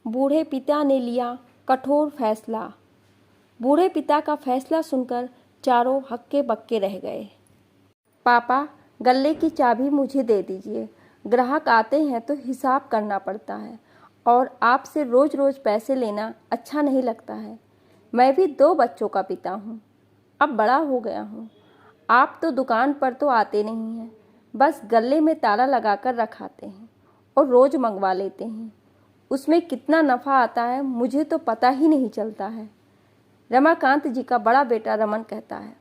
बूढ़े पिता ने लिया कठोर फैसला। बूढ़े पिता का फैसला सुनकर चारों हक्के बक्के रह गए। पापा, गल्ले की चाबी मुझे दे दीजिए। ग्राहक आते हैं तो हिसाब करना पड़ता है और आपसे रोज़ रोज़ पैसे लेना अच्छा नहीं लगता है। मैं भी 2 बच्चों का पिता हूँ, अब बड़ा हो गया हूँ। आप तो दुकान पर तो आते नहीं हैं, बस गल्ले में ताला लगाकर रखाते हैं और रोज़ मंगवा लेते हैं। उसमें कितना नफ़ा आता है मुझे तो पता ही नहीं चलता है। रमाकांत जी का बड़ा बेटा रमन कहता है।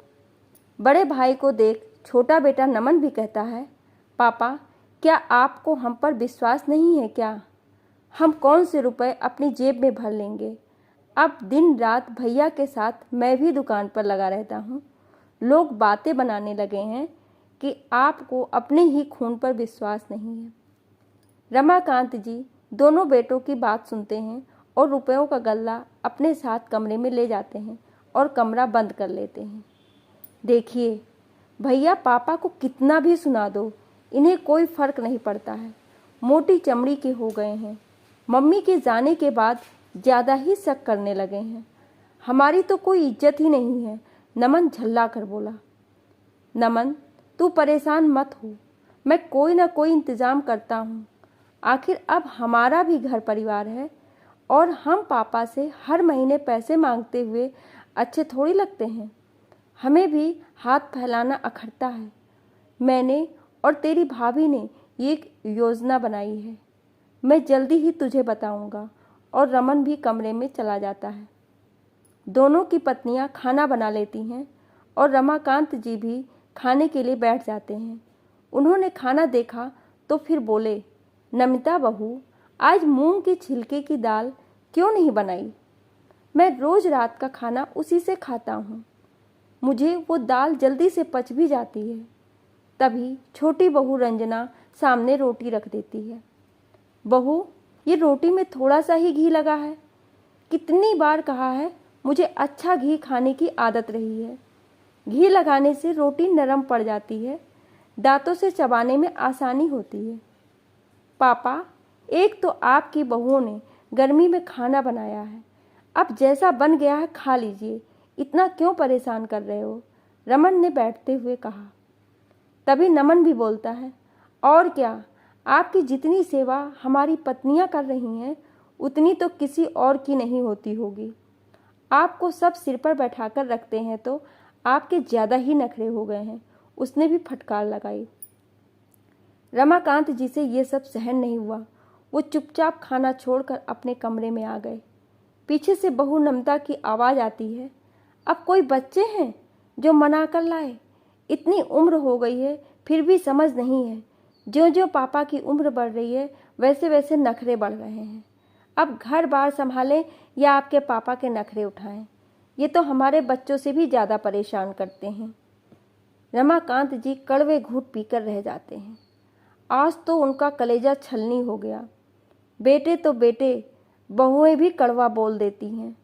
बड़े भाई को देख छोटा बेटा नमन भी कहता है, पापा, क्या आपको हम पर विश्वास नहीं है क्या? हम कौन से रुपए अपनी जेब में भर लेंगे? अब दिन रात भैया के साथ मैं भी दुकान पर लगा रहता हूँ। लोग बातें बनाने लगे हैं कि आपको अपने ही खून पर विश्वास नहीं है। रमाकांत जी दोनों बेटों की बात सुनते हैं और रुपयों का गल्ला अपने साथ कमरे में ले जाते हैं और कमरा बंद कर लेते हैं। देखिए भैया, पापा को कितना भी सुना दो, इन्हें कोई फर्क नहीं पड़ता है। मोटी चमड़ी के हो गए हैं। मम्मी के जाने के बाद ज़्यादा ही शक करने लगे हैं। हमारी तो कोई इज्जत ही नहीं है, नमन झल्ला कर बोला। नमन, तू परेशान मत हो, मैं कोई ना कोई इंतज़ाम करता हूँ। आखिर अब हमारा भी घर परिवार है और हम पापा से हर महीने पैसे मांगते हुए अच्छे थोड़ी लगते हैं। हमें भी हाथ फैलाना अखरता है। मैंने और तेरी भाभी ने एक योजना बनाई है, मैं जल्दी ही तुझे बताऊंगा। और रमन भी कमरे में चला जाता है। दोनों की पत्नियां खाना बना लेती हैं और रमाकांत जी भी खाने के लिए बैठ जाते हैं। उन्होंने खाना देखा तो फिर बोले, नमिता बहू, आज मूंग की छिलके की दाल क्यों नहीं बनाई? मैं रोज़ रात का खाना उसी से खाता हूँ, मुझे वो दाल जल्दी से पच भी जाती है। तभी छोटी बहू रंजना सामने रोटी रख देती है। बहू, ये रोटी में थोड़ा सा ही घी लगा है। कितनी बार कहा है, मुझे अच्छा घी खाने की आदत रही है। घी लगाने से रोटी नरम पड़ जाती है, दांतों से चबाने में आसानी होती है। पापा, एक तो आपकी बहुओं ने गर्मी में खाना बनाया है, अब जैसा बन गया है खा लीजिए, इतना क्यों परेशान कर रहे हो? रमन ने बैठते हुए कहा। तभी नमन भी बोलता है, और क्या, आपकी जितनी सेवा हमारी पत्नियां कर रही हैं उतनी तो किसी और की नहीं होती होगी। आपको सब सिर पर बैठाकर रखते हैं तो आपके ज़्यादा ही नखरे हो गए हैं। उसने भी फटकार लगाई। रमाकांत जी से ये सब सहन नहीं हुआ। वो चुपचाप खाना छोड़कर अपने कमरे में आ गए। पीछे से बहू नमिता की आवाज़ आती है, अब कोई बच्चे हैं जो मना कर लाए? इतनी उम्र हो गई है फिर भी समझ नहीं है। ज्यों ज्यों पापा की उम्र बढ़ रही है वैसे वैसे नखरे बढ़ रहे हैं। अब घर बार संभालें या आपके पापा के नखरे उठाएं, ये तो हमारे बच्चों से भी ज़्यादा परेशान करते हैं। रमाकांत जी कड़वे घूंट पीकर रह जाते हैं। आज तो उनका कलेजा छलनी हो गया। बेटे तो बेटे, बहुएं भी कड़वा बोल देती हैं।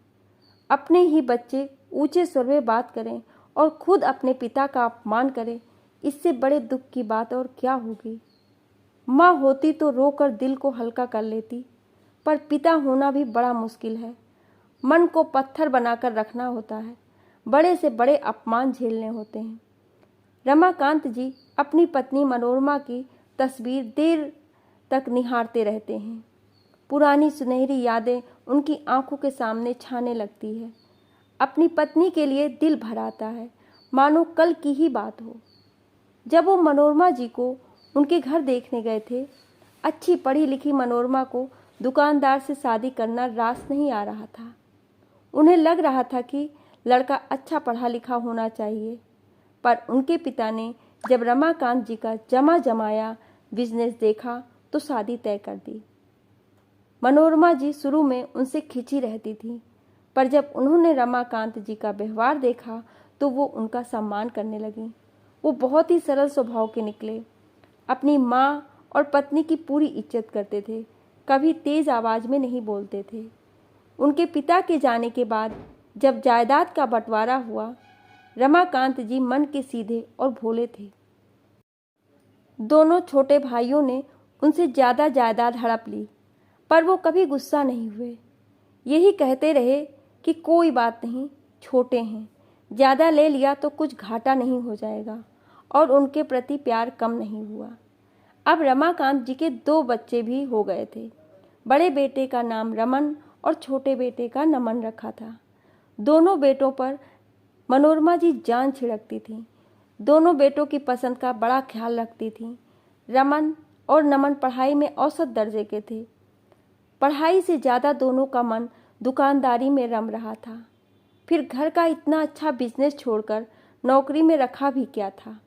अपने ही बच्चे ऊंचे स्वर में बात करें और खुद अपने पिता का अपमान करें, इससे बड़े दुख की बात और क्या होगी। माँ होती तो रोकर दिल को हल्का कर लेती, पर पिता होना भी बड़ा मुश्किल है। मन को पत्थर बनाकर रखना होता है, बड़े से बड़े अपमान झेलने होते हैं। रमाकांत जी अपनी पत्नी मनोरमा की तस्वीर देर तक निहारते रहते हैं। पुरानी सुनहरी यादें उनकी आंखों के सामने छाने लगती है। अपनी पत्नी के लिए दिल भर आता है, मानो कल की ही बात हो। जब वो मनोरमा जी को उनके घर देखने गए थे, अच्छी पढ़ी लिखी मनोरमा को दुकानदार से शादी करना रास नहीं आ रहा था। उन्हें लग रहा था कि लड़का अच्छा पढ़ा लिखा होना चाहिए, पर उनके पिता ने जब रमाकांत जी का जमा जमाया बिजनेस देखा तो शादी तय कर दी। मनोरमा जी शुरू में उनसे खिंची रहती थी, पर जब उन्होंने रमाकांत जी का व्यवहार देखा तो वो उनका सम्मान करने लगी। वो बहुत ही सरल स्वभाव के निकले, अपनी माँ और पत्नी की पूरी इज्जत करते थे, कभी तेज आवाज़ में नहीं बोलते थे। उनके पिता के जाने के बाद जब जायदाद का बंटवारा हुआ, रमाकांत जी मन के सीधे और भोले थे। दोनों छोटे भाइयों ने उनसे ज़्यादा जायदाद हड़प ली। पर वो कभी गुस्सा नहीं हुए। यही कहते रहे कि कोई बात नहीं, छोटे हैं, ज़्यादा ले लिया तो कुछ घाटा नहीं हो जाएगा, और उनके प्रति प्यार कम नहीं हुआ। अब रमाकांत जी के 2 बच्चे भी हो गए थे। बड़े बेटे का नाम रमन और छोटे बेटे का नमन रखा था। दोनों बेटों पर मनोरमा जी जान छिड़कती थी। दोनों बेटों की पसंद का बड़ा ख्याल रखती थी। रमन और नमन पढ़ाई में औसत दर्जे के थे। पढ़ाई से ज़्यादा दोनों का मन दुकानदारी में रम रहा था। फिर घर का इतना अच्छा बिजनेस छोड़कर नौकरी में रखा भी क्या था।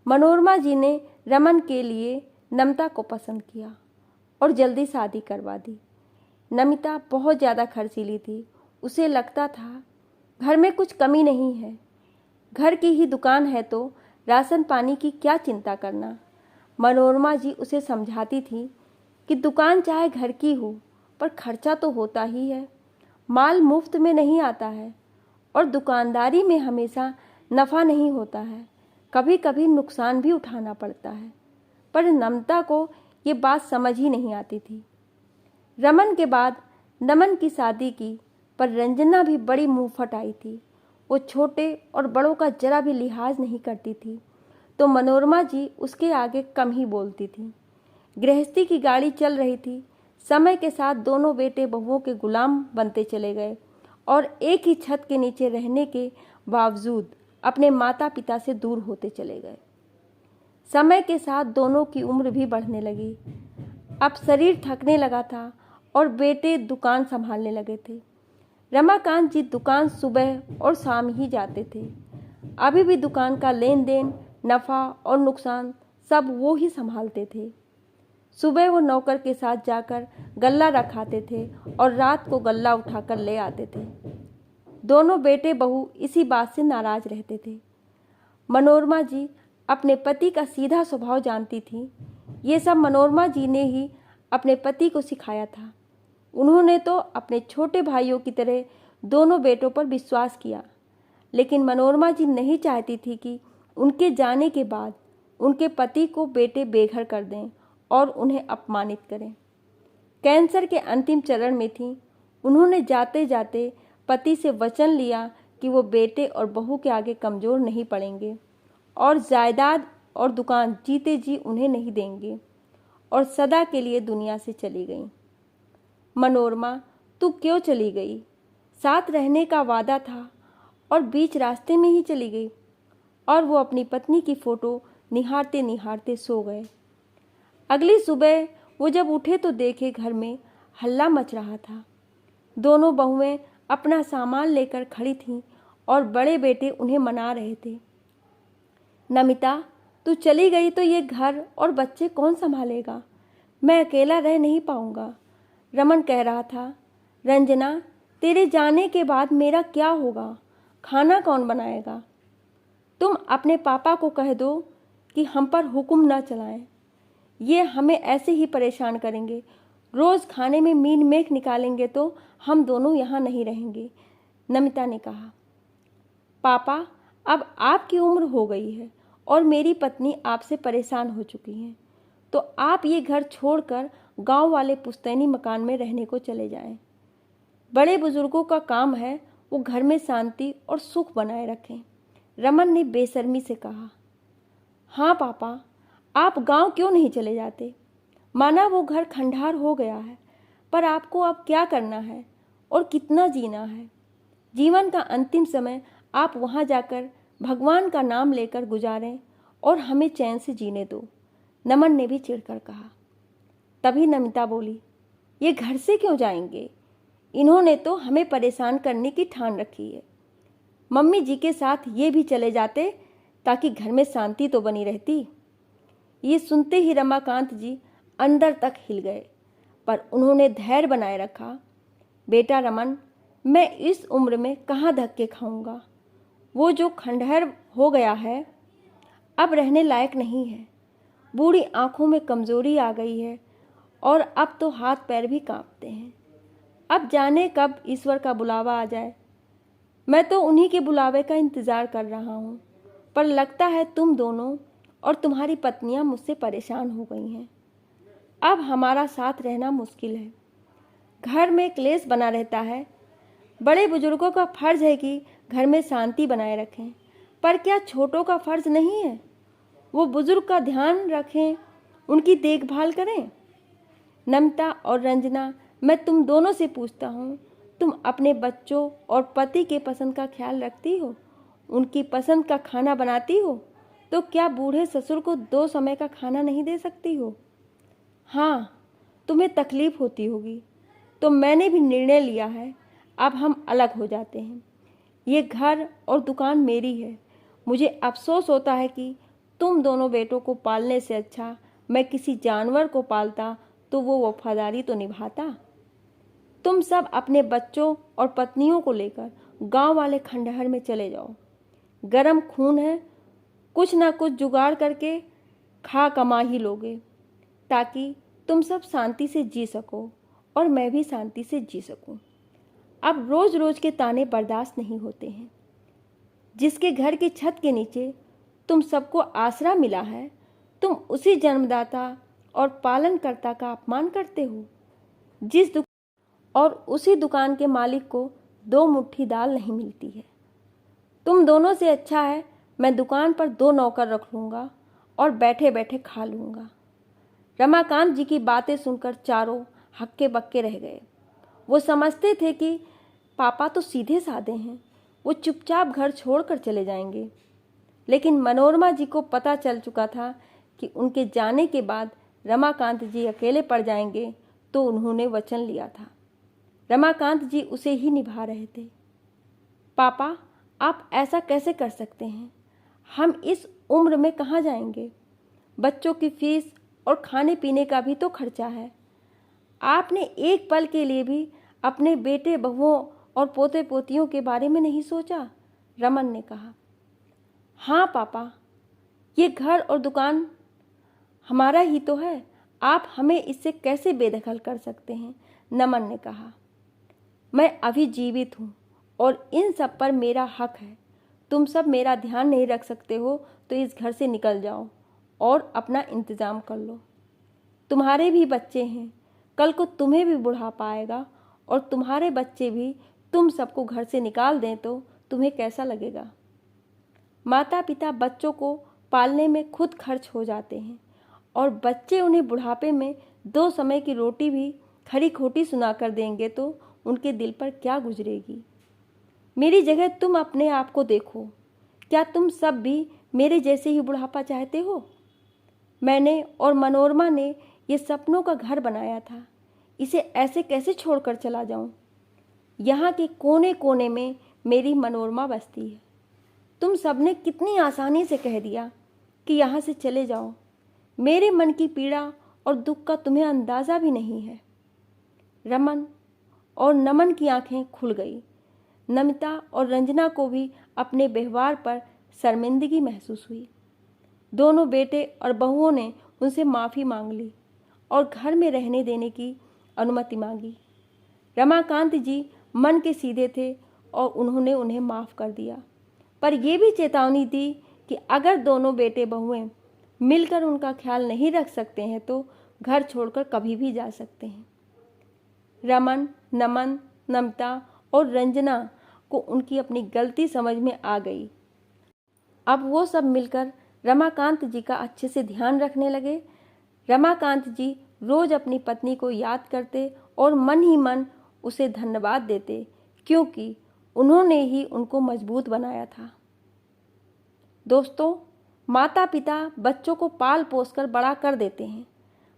मनोरमा जी ने रमन के लिए नमिता को पसंद किया और जल्दी शादी करवा दी। नमिता बहुत ज़्यादा खर्चीली थी। उसे लगता था घर में कुछ कमी नहीं है, घर की ही दुकान है तो राशन पानी की क्या चिंता करना। मनोरमा जी उसे समझाती थी कि दुकान चाहे घर की हो पर खर्चा तो होता ही है, माल मुफ्त में नहीं आता है, और दुकानदारी में हमेशा नफ़ा नहीं होता है, कभी कभी नुकसान भी उठाना पड़ता है। पर नमिता को ये बात समझ ही नहीं आती थी। रमन के बाद नमन की शादी की, पर रंजना भी बड़ी मुंहफट आई थी। वो छोटे और बड़ों का जरा भी लिहाज नहीं करती थी, तो मनोरमा जी उसके आगे कम ही बोलती थी। गृहस्थी की गाड़ी चल रही थी। समय के साथ दोनों बेटे बहुओं के गुलाम बनते चले गए और एक ही छत के नीचे रहने के बावजूद अपने माता पिता से दूर होते चले गए। समय के साथ दोनों की उम्र भी बढ़ने लगी। अब शरीर थकने लगा था और बेटे दुकान संभालने लगे थे। रमाकांत जी दुकान सुबह और शाम ही जाते थे। अभी भी दुकान का लेन देन, नफ़ा और नुकसान सब वो ही संभालते थे। सुबह वो नौकर के साथ जाकर गल्ला रखाते थे और रात को गल्ला उठाकर ले आते थे। दोनों बेटे बहू इसी बात से नाराज रहते थे। मनोरमा जी अपने पति का सीधा स्वभाव जानती थी। ये सब मनोरमा जी ने ही अपने पति को सिखाया था। उन्होंने तो अपने छोटे भाइयों की तरह दोनों बेटों पर विश्वास किया, लेकिन मनोरमा जी नहीं चाहती थी कि उनके जाने के बाद उनके पति को बेटे बेघर कर दें और उन्हें अपमानित करें। कैंसर के अंतिम चरण में थी। उन्होंने जाते जाते पति से वचन लिया कि वो बेटे और बहू के आगे कमज़ोर नहीं पड़ेंगे और जायदाद और दुकान जीते जी उन्हें नहीं देंगे, और सदा के लिए दुनिया से चली गई। मनोरमा, तू क्यों चली गई? साथ रहने का वादा था और बीच रास्ते में ही चली गई। और वो अपनी पत्नी की फ़ोटो निहारते निहारते सो गए। अगली सुबह वो जब उठे तो देखे घर में हल्ला मच रहा था। दोनों बहुएं अपना सामान लेकर खड़ी थीं और बड़े बेटे उन्हें मना रहे थे। नमिता, तू चली गई तो ये घर और बच्चे कौन संभालेगा? मैं अकेला रह नहीं पाऊंगा, रमन कह रहा था। रंजना, तेरे जाने के बाद मेरा क्या होगा? खाना कौन बनाएगा? तुम अपने पापा को कह दो कि हम पर हुक्म ना चलाएं। ये हमें ऐसे ही परेशान करेंगे। रोज़ खाने में मीन मेख निकालेंगे तो हम दोनों यहाँ नहीं रहेंगे, नमिता ने कहा। पापा, अब आपकी उम्र हो गई है और मेरी पत्नी आपसे परेशान हो चुकी हैं, तो आप ये घर छोड़कर गांव वाले पुश्तैनी मकान में रहने को चले जाएं। बड़े बुजुर्गों का काम है वो घर में शांति और सुख बनाए रखें, रमन ने बेशर्मी से कहा। हाँ पापा, आप गांव क्यों नहीं चले जाते? माना वो घर खंडहर हो गया है, पर आपको अब क्या करना है और कितना जीना है? जीवन का अंतिम समय आप वहाँ जाकर भगवान का नाम लेकर गुजारें और हमें चैन से जीने दो, नमन ने भी चिढ़कर कहा। तभी नमिता बोली, ये घर से क्यों जाएंगे? इन्होंने तो हमें परेशान करने की ठान रखी है। मम्मी जी के साथ ये भी चले जाते ताकि घर में शांति तो बनी रहती। ये सुनते ही रमाकांत जी अंदर तक हिल गए, पर उन्होंने धैर्य बनाए रखा। बेटा रमन, मैं इस उम्र में कहाँ धक्के खाऊंगा? वो जो खंडहर हो गया है अब रहने लायक नहीं है। बूढ़ी आंखों में कमजोरी आ गई है और अब तो हाथ पैर भी कांपते हैं। अब जाने कब ईश्वर का बुलावा आ जाए। मैं तो उन्हीं के बुलावे का इंतज़ार कर रहा हूँ, पर लगता है तुम दोनों और तुम्हारी पत्नियाँ मुझसे परेशान हो गई हैं। अब हमारा साथ रहना मुश्किल है। घर में क्लेश बना रहता है। बड़े बुजुर्गों का फर्ज है कि घर में शांति बनाए रखें, पर क्या छोटों का फर्ज नहीं है? वो बुजुर्ग का ध्यान रखें, उनकी देखभाल करें। नमिता और रंजना, मैं तुम दोनों से पूछता हूँ, तुम अपने बच्चों और पति के पसंद का ख्याल रखती हो? उनकी पसंद का खाना बनाती हो? तो क्या बूढ़े ससुर को 2 समय का खाना नहीं दे सकती हो? हाँ, तुम्हें तकलीफ होती होगी, तो मैंने भी निर्णय लिया है, अब हम अलग हो जाते हैं। ये घर और दुकान मेरी है। मुझे अफसोस होता है कि तुम दोनों बेटों को पालने से अच्छा मैं किसी जानवर को पालता तो वो वफादारी तो निभाता। तुम सब अपने बच्चों और पत्नियों को लेकर गांव वाले खंडहर में चले जाओ। गरम खून है, कुछ ना कुछ जुगाड़ करके खा कमा ही लोगे, ताकि तुम सब शांति से जी सको और मैं भी शांति से जी सकूं। अब रोज रोज के ताने बर्दाश्त नहीं होते हैं। जिसके घर की छत के नीचे तुम सबको आसरा मिला है, तुम उसी जन्मदाता और पालनकर्ता का अपमान करते हो। और उसी दुकान के मालिक को 2 मुट्ठी दाल नहीं मिलती है। तुम दोनों से अच्छा है मैं दुकान पर 2 नौकर रख लूँगा और बैठे बैठे खा लूँगा। रमाकांत जी की बातें सुनकर चारों हक्के बक्के रह गए। वो समझते थे कि पापा तो सीधे साधे हैं, वो चुपचाप घर छोड़कर चले जाएंगे। लेकिन मनोरमा जी को पता चल चुका था कि उनके जाने के बाद रमाकांत जी अकेले पड़ जाएंगे, तो उन्होंने वचन लिया था। रमाकांत जी उसे ही निभा रहे थे। पापा, आप ऐसा कैसे कर सकते हैं? हम इस उम्र में कहाँ जाएंगे? बच्चों की फीस और खाने पीने का भी तो खर्चा है। आपने एक पल के लिए भी अपने बेटे बहुओं और पोते पोतियों के बारे में नहीं सोचा? रमन ने कहा। हाँ पापा, ये घर और दुकान हमारा ही तो है, आप हमें इससे कैसे बेदखल कर सकते हैं? नमन ने कहा। मैं अभी जीवित हूँ और इन सब पर मेरा हक है। तुम सब मेरा ध्यान नहीं रख सकते हो तो इस घर से निकल जाओ और अपना इंतज़ाम कर लो। तुम्हारे भी बच्चे हैं, कल को तुम्हें भी बुढ़ापा आएगा और तुम्हारे बच्चे भी तुम सबको घर से निकाल दें तो तुम्हें कैसा लगेगा? माता पिता बच्चों को पालने में खुद खर्च हो जाते हैं और बच्चे उन्हें बुढ़ापे में 2 समय की रोटी भी खरी खोटी सुना कर देंगे तो उनके दिल पर क्या गुजरेगी? मेरी जगह तुम अपने आप को देखो। क्या तुम सब भी मेरे जैसे ही बुढ़ापा चाहते हो? मैंने और मनोरमा ने ये सपनों का घर बनाया था, इसे ऐसे कैसे छोड़कर चला जाऊं? यहाँ के कोने कोने में मेरी मनोरमा बसती है। तुम सबने कितनी आसानी से कह दिया कि यहाँ से चले जाओ। मेरे मन की पीड़ा और दुख का तुम्हें अंदाज़ा भी नहीं है। रमन और नमन की आंखें खुल गई। नमिता और रंजना को भी अपने व्यवहार पर शर्मिंदगी महसूस हुई। दोनों बेटे और बहुओं ने उनसे माफ़ी मांग ली और घर में रहने देने की अनुमति मांगी। रमाकांत जी मन के सीधे थे और उन्होंने उन्हें माफ़ कर दिया, पर यह भी चेतावनी दी कि अगर दोनों बेटे बहुएं मिलकर उनका ख्याल नहीं रख सकते हैं तो घर छोड़कर कभी भी जा सकते हैं। रमन, नमन, नमिता और रंजना को उनकी अपनी गलती समझ में आ गई। अब वो सब मिलकर रमाकांत जी का अच्छे से ध्यान रखने लगे। रमाकांत जी रोज अपनी पत्नी को याद करते और मन ही मन उसे धन्यवाद देते, क्योंकि उन्होंने ही उनको मजबूत बनाया था। दोस्तों, माता पिता बच्चों को पाल पोस कर बड़ा कर देते हैं,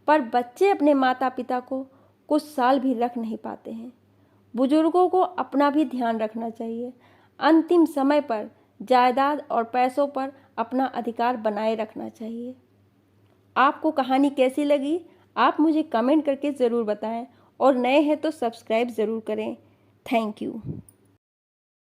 पर बच्चे अपने माता पिता को कुछ साल भी रख नहीं पाते हैं। बुजुर्गों को अपना भी ध्यान रखना चाहिए। अंतिम समय पर जायदाद और पैसों पर अपना अधिकार बनाए रखना चाहिए। आपको कहानी कैसी लगी? आप मुझे कमेंट करके ज़रूर बताएं और नए हैं तो सब्सक्राइब ज़रूर करें। Thank you.